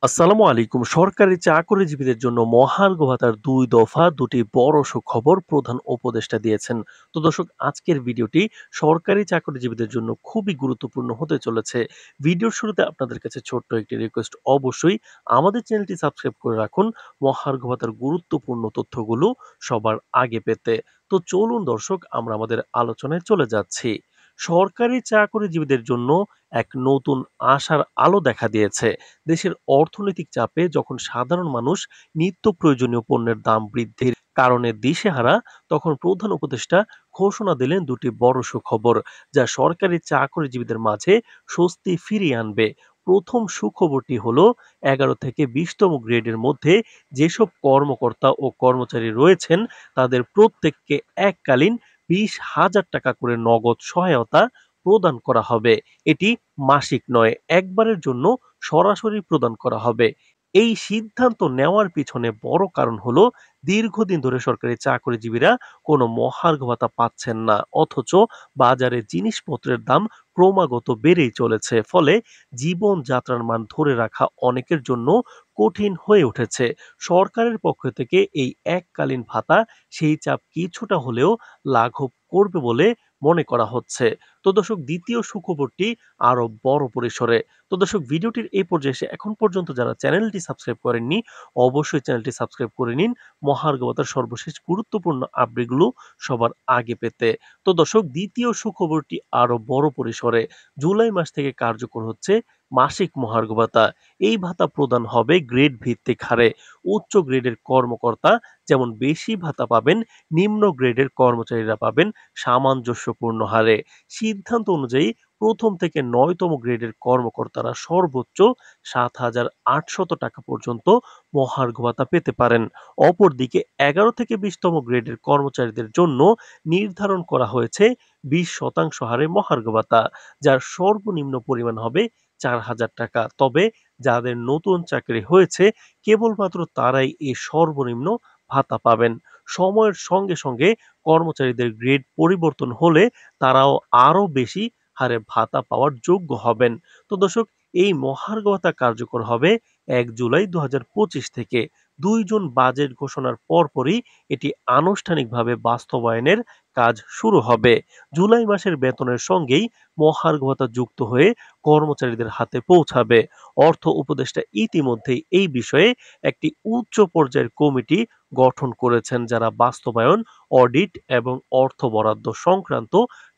আসসালামু আলাইকুম। সরকারি চাকরিজীবীদের জন্য মহার্ঘ ভাতার ২ দফা ২টি বড় সুখবর প্রধান উপদেষ্টা দিয়েছেন। তো দর্শক, আজকের ভিডিওটি সরকারি চাকরিজীবীদের জন্য খুবই গুরুত্বপূর্ণ হতে চলেছে। ভিডিওর শুরুতে আপনাদের কাছে ছোট্ট একটি রিকোয়েস্ট, অবশ্যই আমাদের চ্যানেলটি সাবস্ক্রাইব করে রাখুন মহার্ঘ ভাতার গুরুত্বপূর্ণ তথ্যগুলো সবার আগে পেতে। তো চলুন দর্শক, আমরা আমাদের আলোচনায় চলে যাচ্ছি। সরকারি চাকরিজীবীদের জন্য এক নতুন আশার আলো দেখা দিয়েছে। দেশের অর্থনৈতিক চাপে যখন সাধারণ মানুষ নিত্য প্রয়োজনীয় পণ্যের দাম বৃদ্ধির কারণে দিশেহারা, তখন প্রধান উপদেষ্টা ঘোষণা দিলেন দুটি বড় সুখবর, যা সরকারি চাকরিজীবীদের মাঝে স্বস্তি ফিরিয়ে আনবে। প্রথম সুখবরটি হলো ১১ থেকে ২০তম গ্রেডের মধ্যে যেসব কর্মকর্তা ও কর্মচারী রয়েছেন তাদের প্রত্যেককে এককালীন ২০,০০০ টাকা করে নগদ সহায়তা প্রদান করা হবে। এটি মাসিক নয়, একবারের জন্য সরাসরি প্রদান করা হবে। এই সিদ্ধান্ত নেওয়ার পিছনে বড় কারণ হলো দীর্ঘদিন ধরে সরকারি চাকরিজীবীরা কোনো মহার্ঘ ভাতা পাচ্ছেন না, অথচ বাজারে জিনিসপত্রের দাম ক্রমাগত বেড়েই চলেছে। ফলে জীবনযাত্রার মান ধরে রাখা অনেকের জন্য কঠিন হয়ে উঠেছে। সরকারের পক্ষ থেকে এই এককালীন ভাতা সেই চাপ কিছুটা হলেও লাঘব করবে বলে মনে করা হচ্ছে। তো দর্শক, দ্বিতীয় সুখবরটি আরো বড় পরিসরে। তো দর্শক, ভিডিওটির এই পর্যায়ে এসে এখন পর্যন্ত যারা চ্যানেলটি সাবস্ক্রাইব করেননি, অবশ্যই চ্যানেলটি সাবস্ক্রাইব করে নিন মহার্ঘ ভাতার সর্বশেষ গুরুত্বপূর্ণ আপডেটগুলো সবার আগে পেতে। তো দর্শক, দ্বিতীয় সুখবরটি আরো বড় পরিসরে। জুলাই মাস থেকে কার্যকর হচ্ছে মাসিক মহার্ঘ ভাতা। এই ভাতা প্রদান হবে গ্রেড ভিত্তিক হারে। উচ্চ গ্রেডের কর্মকর্তা যেমন বেশি ভাতা পাবেন, নিম্ন গ্রেডের কর্মচারীরা পাবেন সামঞ্জস্যপূর্ণ হারে। সিদ্ধান্ত অনুযায়ী প্রথম থেকে ৯তম গ্রেডের কর্মকর্তারা সর্বোচ্চ ৭,৮০০ টাকা পর্যন্ত মহার্ঘ ভাতা পেতে পারেন। অপরদিকে ১১ থেকে ২০তম গ্রেডের কর্মচারীদের জন্য নির্ধারণ করা হয়েছে ২০% হারে মহার্ঘ ভাতা, যার সর্বনিম্ন পরিমাণ হবে ৪,০০০ টাকা। তবে যাদের নতুন চাকরি হয়েছে কেবলমাত্র তারাই এই সর্বনিম্ন ভাতা পাবেন। সময়ের সঙ্গে সঙ্গে কর্মচারীদের গ্রেড পরিবর্তন হলে তারাও আরো বেশি হারে ভাতা পাওয়ার যোগ্য হবেন। তো দর্শক, এই মহার্ঘ ভাতা কার্যকর হবে ১ জুলাই ২০২৫ থেকে। ২ জুন বাজেট ঘোষণার পরপরই এটি আনুষ্ঠানিকভাবে বাস্তবায়নের কাজ শুরু হবে। জুলাই মাসের বেতনের সঙ্গেই মহার্ঘ ভাতা যুক্ত হয়ে কর্মচারীদের হাতে পৌঁছাবে। অর্থ উপদেষ্টা ইতিমধ্যেই এই বিষয়ে একটি উচ্চ পর্যায়ের কমিটি গঠন করেছেন, যারা বাস্তবায়ন, অডিট এবং অর্থ বরাদ্দ সংক্রান্ত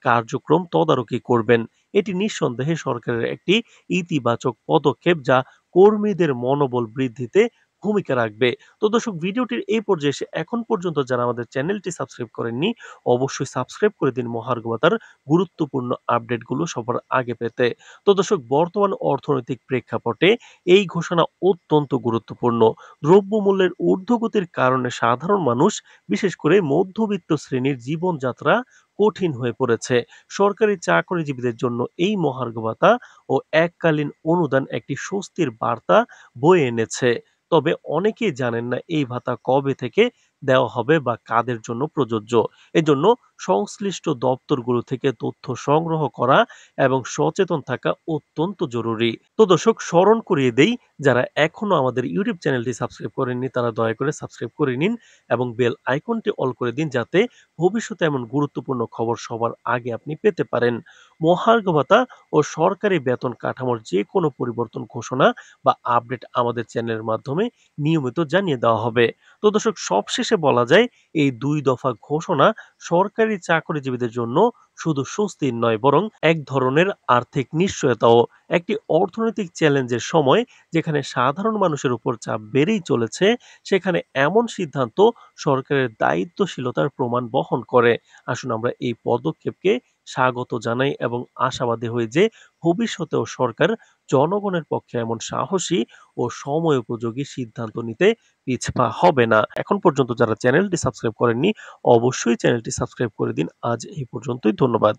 কার্যক্রম তদারকি করবেন। এটি নিঃসন্দেহে সরকারের একটি ইতিবাচক পদক্ষেপ, যা কর্মীদের মনোবল বৃদ্ধিতে ভূমিকা রাখবে। তো দর্শক, ভিডিওটির এই পর্যায়ে এসে এখন পর্যন্ত যারা আমাদের চ্যানেলটি সাবস্ক্রাইব করেননি, অবশ্যই সাবস্ক্রাইব করে দিন মহার্ঘ ভাতার গুরুত্বপূর্ণ আপডেটগুলো সবার আগে পেতে। তো দর্শক, বর্তমান অর্থনৈতিক প্রেক্ষাপটে এই ঘোষণা অত্যন্ত গুরুত্বপূর্ণ। দ্রব্যমূল্যের ঊর্ধ্বগতির কারণে সাধারণ মানুষ, বিশেষ করে মধ্যবিত্ত শ্রেণীর জীবনযাত্রা কঠিন হয়ে পড়েছে। সরকারি চাকরিজীবীদের জন্য এই মহার্ঘ ভাতা ও এককালীন অনুদান একটি স্বস্তির বার্তা বয়ে এনেছে। তবে অনেকেই জানেন না এই ভাতা কবে থেকে দেওয়া হবে বা কাদের জন্য প্রযোজ্য। এজন্য সংশ্লিষ্ট দপ্তরগুলো থেকে তথ্য সংগ্রহ করা এবং সচেতন থাকা অত্যন্ত জরুরি। তো দর্শক, স্মরণ করিয়ে দেই, যারা এখনো আমাদের ইউটিউব চ্যানেলটি সাবস্ক্রাইব করেননি তারা দয়া করে সাবস্ক্রাইব করে নিন এবং বেল আইকনটি অল করে দিন, যাতে ভবিষ্যতে এমন গুরুত্বপূর্ণ খবর সবার আগে আপনি পেতে পারেন। মহার্ঘ ভাতা ও সরকারি বেতন কাঠামোর যে কোনো পরিবর্তন ঘোষণা বা আপডেট আমাদের চ্যানেলের মাধ্যমে নিয়মিত জানিয়ে দেওয়া হবে। তো দর্শক, সবশেষে বলা যায়, এই ২ দফা ঘোষণা সরকারি চাকরিজীবীদের জন্য শুধু স্বস্তির নয়, বরং এক ধরনের আর্থিক নিশ্চয়তাও। একটি অর্থনৈতিক চ্যালেঞ্জের সময় যেখানে সাধারণ মানুষের উপর চাপ বেড়েই চলেছে, সেখানে এমন সিদ্ধান্ত সরকারের দায়িত্বশীলতার প্রমাণ বহন করে। আসুন আমরা এই পদক্ষেপকে স্বাগত জানাই এবং আশাবাদী হই যে ভবিষ্যতেও সরকার জনগণের পক্ষে এমন সাহসী ও সময় উপযোগী সিদ্ধান্ত নিতে পিছপা হবে না। এখন পর্যন্ত যারা চ্যানেলটি সাবস্ক্রাইব করেননি, অবশ্যই চ্যানেলটি সাবস্ক্রাইব করে দিন। আজ এই পর্যন্তই। ধন্যবাদ।